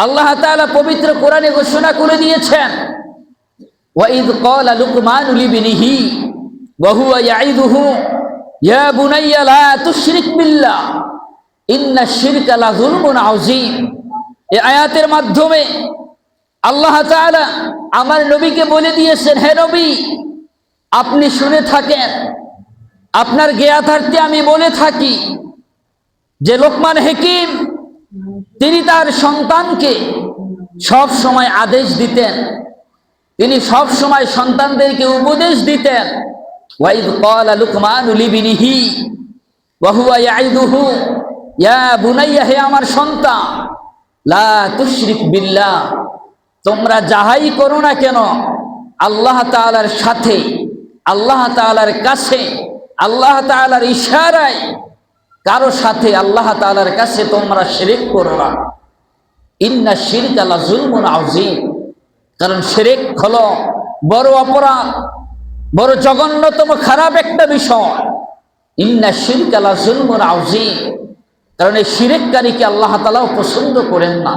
আল্লাহ তাআলা পবিত্র কোরআনে ঘোষণা করে দিয়েছেন, ওয়াইদ ক্বালা লুকমানু লিবনিহি ওয়া হুয়া ইয়াইদুহু ইয়া বুনাইয়া লা তুশরিক বিল্লাহ ইন্নাশ শিরকা লাযুলমুন আযীম। এই আয়াতের মাধ্যমে আল্লাহ তাআলা আমার নবীকে বলে দিয়েছেন, হে নবী, আপনি শুনে থাকেন, আপনার জ্ঞাতার্থে আমি বলে থাকি যে লোকমান হাকিম তিনি তার সন্তানকে সব সময় আদেশ দিতেন, তিনি সব সময় সন্তানদেরকে উপদেশ দিতেন। ওয়াইদ ক্বালা লুকমানু লিবনিহি ওয়া হুয়া ইয়াইদুহু ইয়া বুনাইয়া, হে আমার সন্তান, লা তুশরিক বিল্লাহ, তোমরা যাহাই করো না কেন আল্লাহ তাআলার সাথে, আল্লাহ তাআলার কাছে, আল্লাহ তাআলার ইশারায় কারো সাথে আল্লাহ তাআলার কাছে তোমরা শিরক করো না। ইন্নাশ শিরকা লাযুলমুন আযীম, কারণ শিরক হলো বড় অপরাধ, বড় জঘন্যতম খারাপ একটা বিষয়। ইন্নাশ শিরকা লাযুলমুন আযীম, কারণ এই শিরককারীকে আল্লাহ তাআলা পছন্দ করেন না।